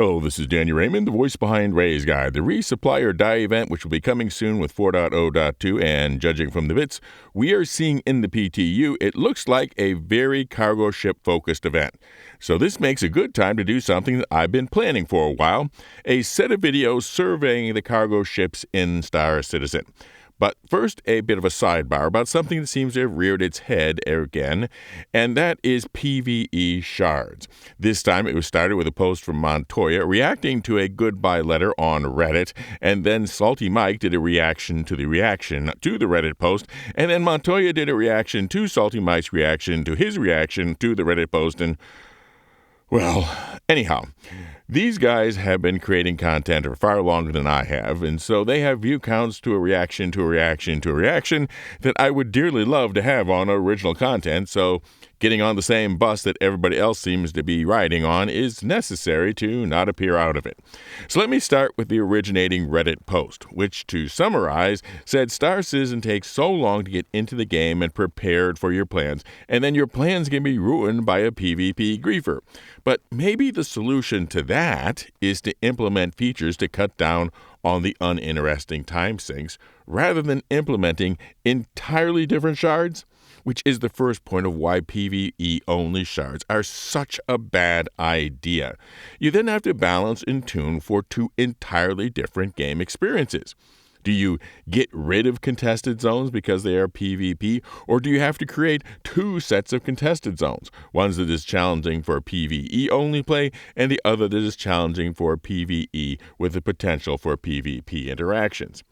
Hello, this is Danny Raymond, the voice behind Ray's Guide, the Resupply or Die event, which will be coming soon with 4.0.2, and judging from the bits we are seeing in the PTU, it looks like a very cargo ship-focused event. So this makes a good time to do something that I've been planning for a while, a set of videos surveying the cargo ships in Star Citizen. But first, a bit of a sidebar about something that seems to have reared its head again, and that is PvE Shards. This time it was started with a post from Montoya reacting to a goodbye letter on Reddit, and then Salty Mike did a reaction to the Reddit post, and then Montoya did a reaction to Salty Mike's reaction to his reaction to the Reddit post, and well, anyhow, these guys have been creating content for far longer than I have, and so they have view counts to a reaction to a reaction to a reaction that I would dearly love to have on original content, so getting on the same bus that everybody else seems to be riding on is necessary to not appear out of it. So let me start with the originating Reddit post, which, to summarize, said Star Citizen takes so long to get into the game and prepared for your plans, and then your plans can be ruined by a PvP griefer. But maybe the solution to that is to implement features to cut down on the uninteresting time sinks, rather than implementing entirely different shards, which is the first point of why PvE-only shards are such a bad idea. You then have to balance and tune for two entirely different game experiences. Do you get rid of contested zones because they are PvP, or do you have to create two sets of contested zones, one that is challenging for PvE-only play and the other that is challenging for PvE with the potential for PvP interactions?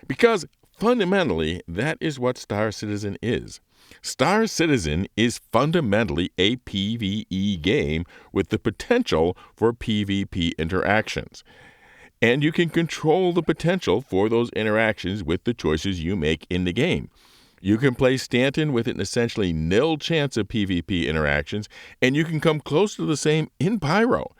Because fundamentally, that is what Star Citizen is. Star Citizen is fundamentally a PvE game with the potential for PvP interactions. And you can control the potential for those interactions with the choices you make in the game. You can play Stanton with an essentially nil chance of PvP interactions, and you can come close to the same in Pyro.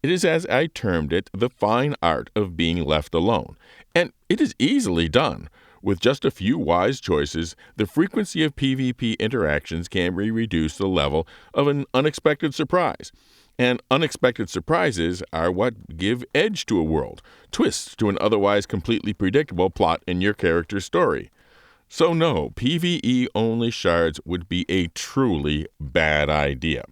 It is, as I termed it, the fine art of being left alone. And it is easily done. With just a few wise choices, the frequency of PvP interactions can be reduced to the level of an unexpected surprise. And unexpected surprises are what give edge to a world, twists to an otherwise completely predictable plot in your character's story. So no, PvE-only shards would be a truly bad idea.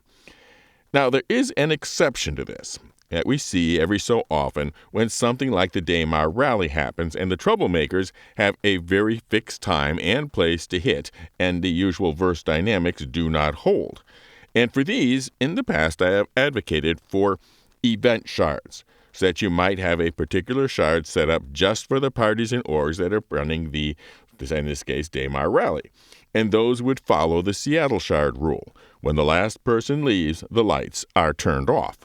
Now, there is an exception to this that we see every so often when something like the Daymar rally happens and the troublemakers have a very fixed time and place to hit, and the usual verse dynamics do not hold. And for these, in the past, I have advocated for event shards, so that you might have a particular shard set up just for the parties and orgs that are running the, in this case, Daymar rally. And those would follow the Seattle shard rule. When the last person leaves, the lights are turned off.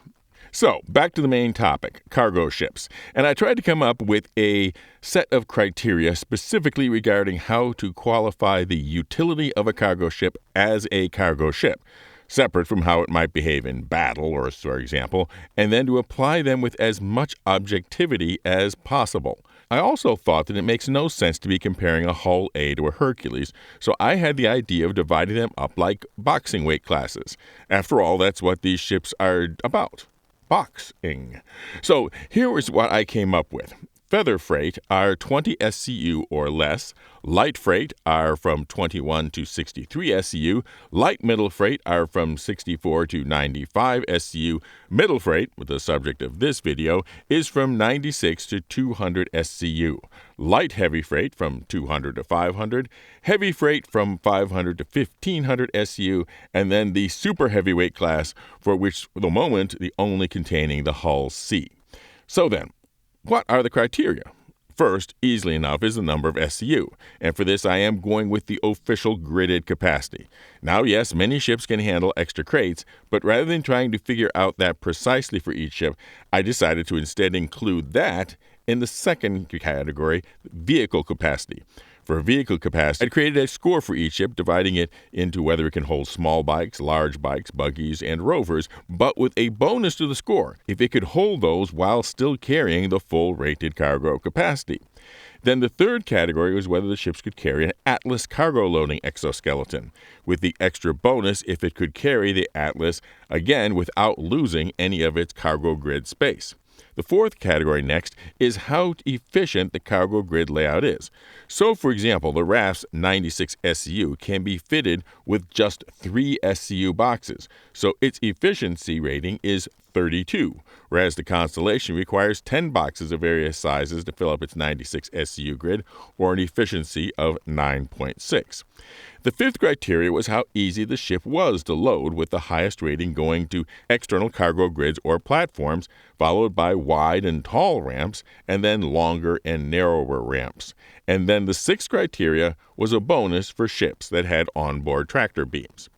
So, back to the main topic, cargo ships. And I tried to come up with a set of criteria specifically regarding how to qualify the utility of a cargo ship as a cargo ship, separate from how it might behave in battle, or for example, and then to apply them with as much objectivity as possible. I also thought that it makes no sense to be comparing a Hull A to a Hercules, so I had the idea of dividing them up like boxing weight classes. After all, that's what these ships are about. Boxing. So here is what I came up with. Feather freight are 20 SCU or less. Light freight are from 21 to 63 SCU. Light middle freight are from 64 to 95 SCU. Middle freight, with the subject of this video, is from 96 to 200 SCU. Light heavy freight from 200 to 500. Heavy freight from 500 to 1500 SCU. And then the super heavyweight class, for which, for the moment, the only containing the Hull C. So then, what are the criteria? First, easily enough, is the number of SCU, and for this I am going with the official gridded capacity. Now, yes, many ships can handle extra crates, but rather than trying to figure out that precisely for each ship, I decided to instead include that in the second category, vehicle capacity. For vehicle capacity, I created a score for each ship, dividing it into whether it can hold small bikes, large bikes, buggies, and rovers, but with a bonus to the score if it could hold those while still carrying the full rated cargo capacity. Then the third category was whether the ships could carry an Atlas cargo loading exoskeleton, with the extra bonus if it could carry the Atlas, again without losing any of its cargo grid space. The fourth category next is how efficient the cargo grid layout is. So, for example, the Raft's 96 SCU can be fitted with just 3 SCU boxes, so its efficiency rating is 32, whereas the Constellation requires 10 boxes of various sizes to fill up its 96 SCU grid, or an efficiency of 9.6. The fifth criteria was how easy the ship was to load, with the highest rating going to external cargo grids or platforms, followed by wide and tall ramps, and then longer and narrower ramps. And then the sixth criteria was a bonus for ships that had onboard tractor beams.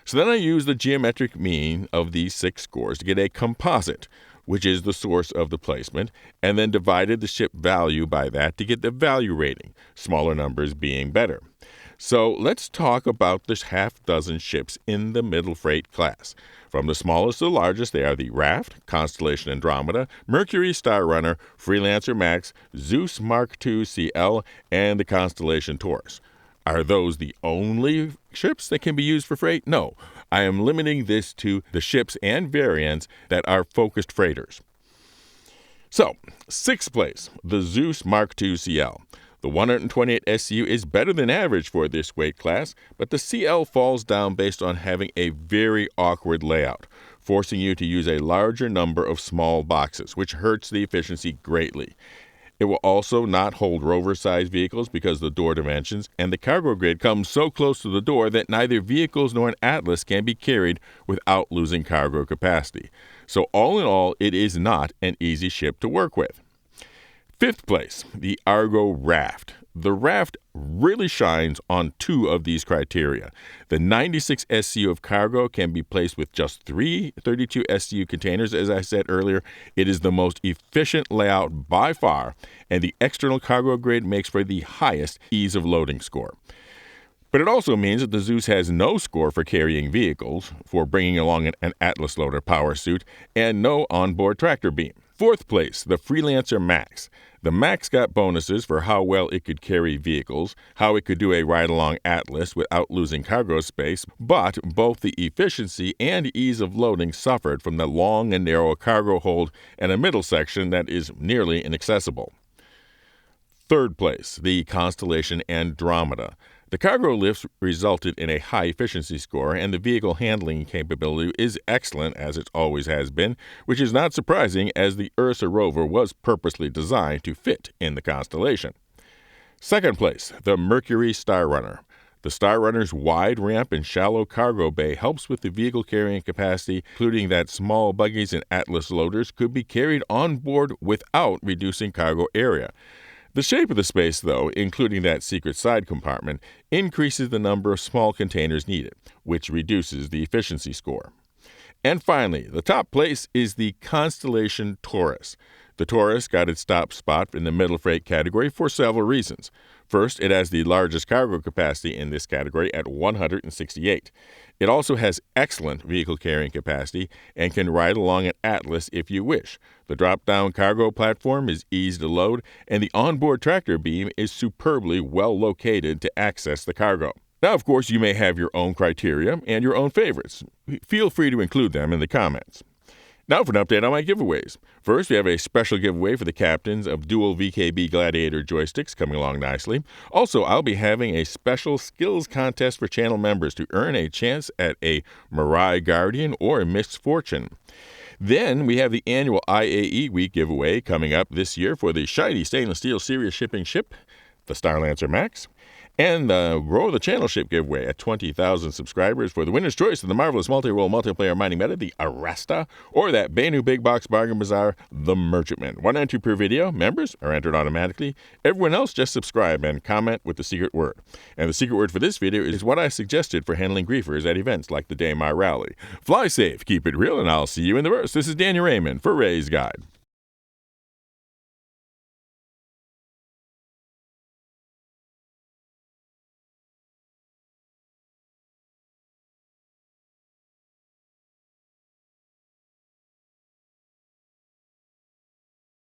So then I used the geometric mean of these 6 scores to get a composite, which is the source of the placement, and then divided the ship value by that to get the value rating, smaller numbers being better. So let's talk about the half-dozen ships in the middle freight class. From the smallest to the largest, they are the Raft, Constellation Andromeda, Mercury Starrunner, Freelancer Max, Zeus Mark II CL, and the Constellation Taurus. Are those the only ships that can be used for freight? No. I am limiting this to the ships and variants that are focused freighters. So, 6th place, the Zeus Mark II CL. The 128 SCU is better than average for this weight class, but the CL falls down based on having a very awkward layout, forcing you to use a larger number of small boxes, which hurts the efficiency greatly. It will also not hold rover-sized vehicles because of the door dimensions, and the cargo grid comes so close to the door that neither vehicles nor an Atlas can be carried without losing cargo capacity. So all in all, it is not an easy ship to work with. 5th place, the Argo Raft. The Raft really shines on 2 of these criteria. The 96 SCU of cargo can be placed with just 3 32 SCU containers, as I said earlier. It is the most efficient layout by far, and the external cargo grid makes for the highest ease of loading score. But it also means that the Zeus has no score for carrying vehicles, for bringing along an Atlas loader power suit, and no onboard tractor beam. 4th place, the Freelancer Max. The Max got bonuses for how well it could carry vehicles, how it could do a ride-along Atlas without losing cargo space, but both the efficiency and ease of loading suffered from the long and narrow cargo hold and a middle section that is nearly inaccessible. 3rd place, the Constellation Andromeda. The cargo lifts resulted in a high efficiency score, and the vehicle handling capability is excellent, as it always has been, which is not surprising as the Ursa rover was purposely designed to fit in the Constellation. 2nd place, the Mercury Starrunner. The Starrunner's wide ramp and shallow cargo bay helps with the vehicle carrying capacity, including that small buggies and Atlas loaders could be carried on board without reducing cargo area. The shape of the space, though, including that secret side compartment, increases the number of small containers needed, which reduces the efficiency score. And finally, the top place is the Constellation Taurus. The Taurus got its top spot in the middle freight category for several reasons. First, it has the largest cargo capacity in this category at 168. It also has excellent vehicle carrying capacity and can ride along an Atlas if you wish. The drop-down cargo platform is easy to load, and the onboard tractor beam is superbly well located to access the cargo. Now, of course, you may have your own criteria and your own favorites. Feel free to include them in the comments. Now for an update on my giveaways. First, we have a special giveaway for the captains of dual VKB Gladiator joysticks coming along nicely. Also, I'll be having a special skills contest for channel members to earn a chance at a Mirai Guardian or a Mist Fortune. Then we have the annual IAE Week giveaway coming up this year for the shiny stainless steel serious shipping ship, the Starlancer Max, and the Grow the Channel ship giveaway at 20,000 subscribers for the winner's choice of the marvelous multi-role multiplayer mining meta, the Arasta, or that Banu Big Box Bargain Bazaar, the Merchantman. 1 entry per video. Members are entered automatically. Everyone else just subscribe and comment with the secret word. And the secret word for this video is what I suggested for handling griefers at events like the Daymar Rally. Fly safe, keep it real, and I'll see you in the verse. This is Daniel Raymond for Ray's Guide.